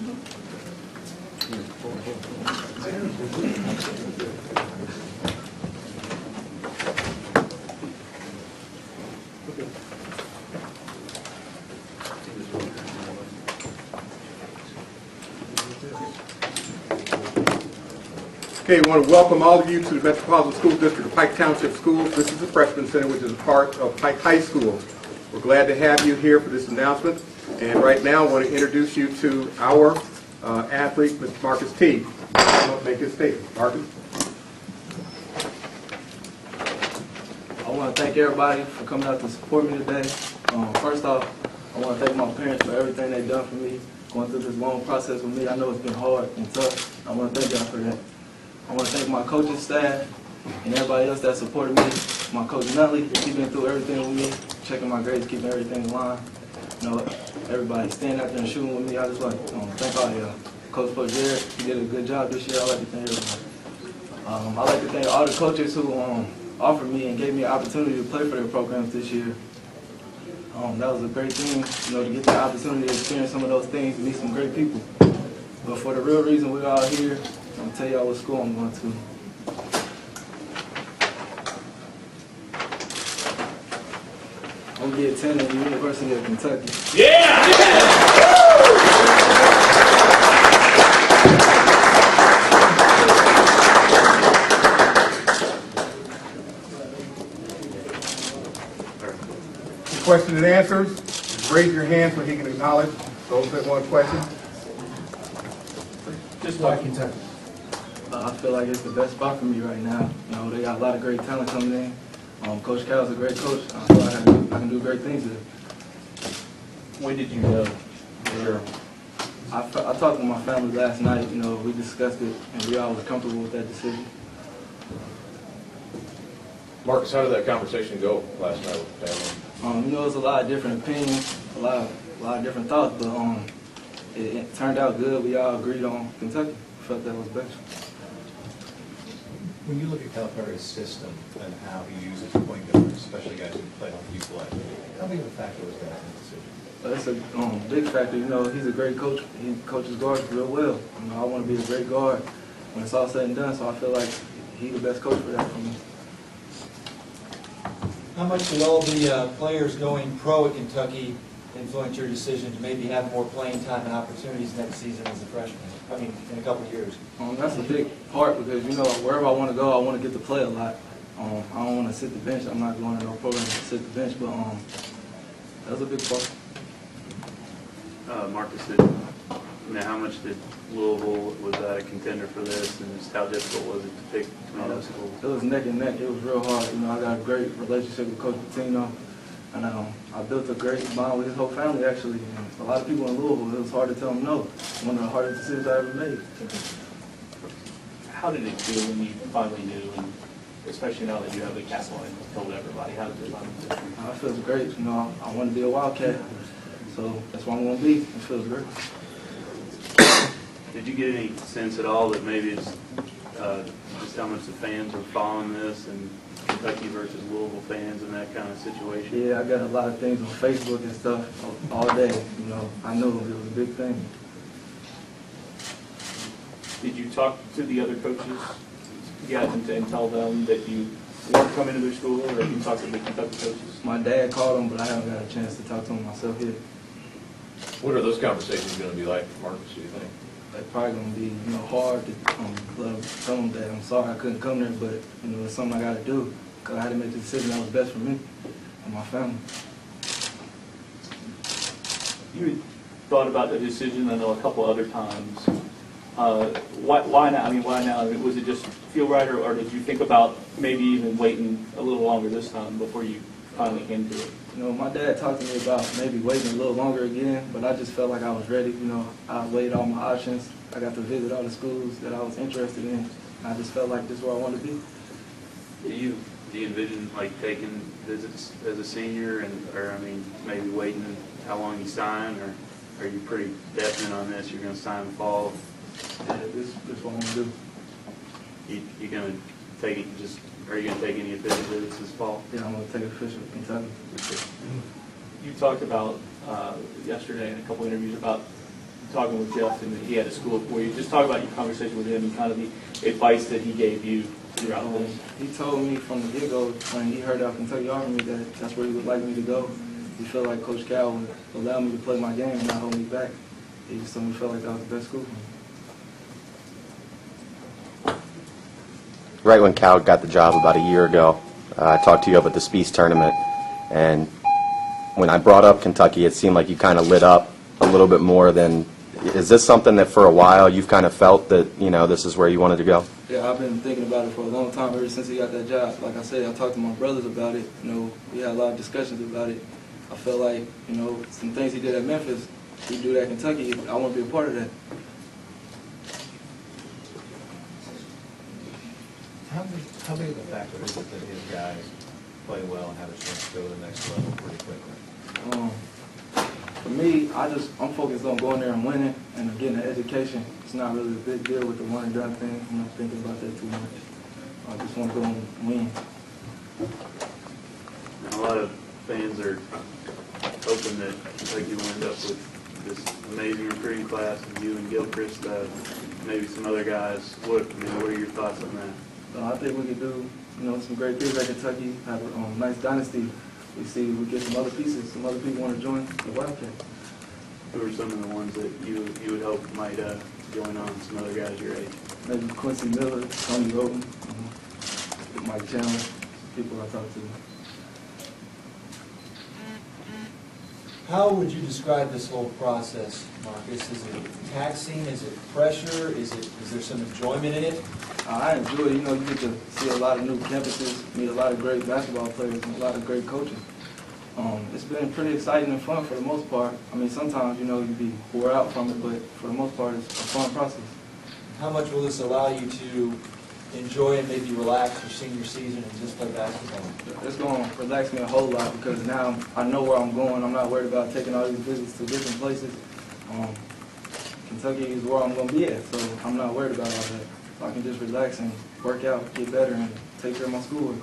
Okay, we want to welcome all of you to the Metropolitan School District of Pike Township Schools. This is the Freshman Center, which is a part of Pike High School. We're glad to have you here for this announcement. And right now, I want to introduce you to our athlete, Mr. Marquis Teague. I'm going to make his statement. Marquis. I want to thank everybody for coming out to support me today. First off, I want to thank my parents for everything they've done for me, going through this long process with me. I know it's been hard and tough. I want to thank y'all for that. I want to thank my coaching staff and everybody else that supported me. My coach Nutley, he's been through everything with me, checking my grades, keeping everything in line. You know, everybody standing out there and shooting with me. I just like to thank all y'all. Coach Jared, he did a good job this year. I like to thank everybody. I like to thank all the coaches who offered me and gave me an opportunity to play for their programs this year. That was a great thing, you know, to get the opportunity to experience some of those things and meet some great people. But for the real reason we're all here, I'm going to tell y'all what school I'm going to. I'm going to be attending the University of Kentucky. Yeah! Question and answers. Just raise your hand so he can acknowledge those that want a question. Just like Kentucky. I feel like it's the best spot for me right now. You know, they got a lot of great talent coming in. Coach Cal's a great coach. I feel like I can do great things with him. When did you know? I talked with my family last night. You know, we discussed it, and we all were comfortable with that decision. Marcus, how did that conversation go last night with the family? You know, there's a lot of different opinions, a lot of different thoughts, but it turned out good. We all agreed on Kentucky. Felt that was best. When you look at Calipari's system and how he uses point guards, especially guys who play on few play, how big of a factor was that in the decision? That's a big factor. You know, he's a great coach. He coaches guards real well. You know, I want to be a great guard when it's all said and done, so I feel like he's the best coach for that for me. How much did all the players going pro at Kentucky influence your decision to maybe have more playing time and opportunities next season as a freshman? I mean, in a couple of years. That's a big part because, you know, wherever I want to go, I want to get to play a lot. I don't want to sit the bench. I'm not going to no program to sit the bench, but that was a big part. Marcus, how much did Louisville, was that a contender for this, and just how difficult was it to pick between those schools? It was neck and neck. It was real hard. You know, I got a great relationship with Coach Pitino, and I built a great bond with his whole family, actually. And a lot of people in Louisville, it was hard to tell them no. One of the hardest decisions I ever made. How did it feel when you finally knew, and especially now that you have the castle and told everybody? How did it feel? It feels great. You know, I want to be a Wildcat, so that's what I'm going to be. It feels great. Did you get any sense at all that maybe it's just how much the fans are following this, and Kentucky versus Louisville fans and that kind of situation? Yeah, I got a lot of things on Facebook and stuff all day. You know, I knew it was a big thing. Did you talk to the other coaches, and tell them that you weren't coming to their school, or have you talked to the Kentucky coaches? My dad called him, but I haven't got a chance to talk to him myself yet. What are those conversations going to be like for Marcus, do you think? It's probably going to be, you know, hard to tell them that I'm sorry I couldn't come there, but, you know, it's something I got to do because I had to make the decision that was best for me and my family. You had thought about the decision, I know, a couple other times. Why now? I mean, why now? Was it just feel right, or did you think about maybe even waiting a little longer this time before you finally came to it? You know, my dad talked to me about maybe waiting a little longer again, but I just felt like I was ready. You know, I weighed all my options. I got to visit all the schools that I was interested in. I just felt like this is where I wanted to be. Do you envision like taking visits as a senior, or I mean, maybe waiting how long you sign, or are you pretty definite on this? You're going to sign in the fall? Yeah, this is what I'm going to do. You going to take it just? Are you going to take any official visits this fall? Yeah, I'm going to take official Kentucky. You talked about yesterday in a couple interviews about talking with Jeff and he had a school for you. Just talk about your conversation with him and kind of the advice that he gave you throughout this. He told me from the get-go when he heard out Kentucky offered me that that's where he would like me to go. He felt like Coach Cal would allow me to play my game and not hold me back. He just told me he felt like that was the best school for me. Right when Cal got the job about a year ago, I talked to you up at the Speece tournament, and when I brought up Kentucky, it seemed like you kind of lit up a little bit more than. Is this something that for a while you've kind of felt that, you know, this is where you wanted to go? Yeah, I've been thinking about it for a long time, ever since he got that job. Like I said, I talked to my brothers about it. You know, we had a lot of discussions about it. I felt like, you know, some things he did at Memphis, he'd do at Kentucky. I want to be a part of that. How big of a factor is it that his guys play well and have a chance to go to the next level pretty quickly? For me, I'm focused on going there and winning and getting an education. It's not really a big deal with the one and done thing. I'm not thinking about that too much. I just want to go and win. And a lot of fans are hoping that Kentucky will end up with this amazing recruiting class of you and Gilchrist, maybe some other guys. What are your thoughts on that? I think we could do, you know, some great things at Kentucky, have a nice dynasty. We see we get some other pieces, some other people want to join the Wildcats. Who are some of the ones that you would hope might join on, some other guys your age? Maybe Quincy Miller, Tony Roten, Mike Chandler, people I talk to. How would you describe this whole process, Marcus? Is it taxing? Is it pressure? Is there some enjoyment in it? I enjoy it. You know, you get to see a lot of new campuses, meet a lot of great basketball players, and a lot of great coaches. It's been pretty exciting and fun for the most part. I mean, sometimes, you know, you'd be wore out from it, but for the most part, it's a fun process. How much will this allow you to enjoy and maybe relax your senior season and just play basketball? It's going to relax me a whole lot because now I know where I'm going. I'm not worried about taking all these visits to different places. Kentucky is where I'm going to be at, so I'm not worried about all that. I can just relax and work out, get better, and take care of my schoolwork.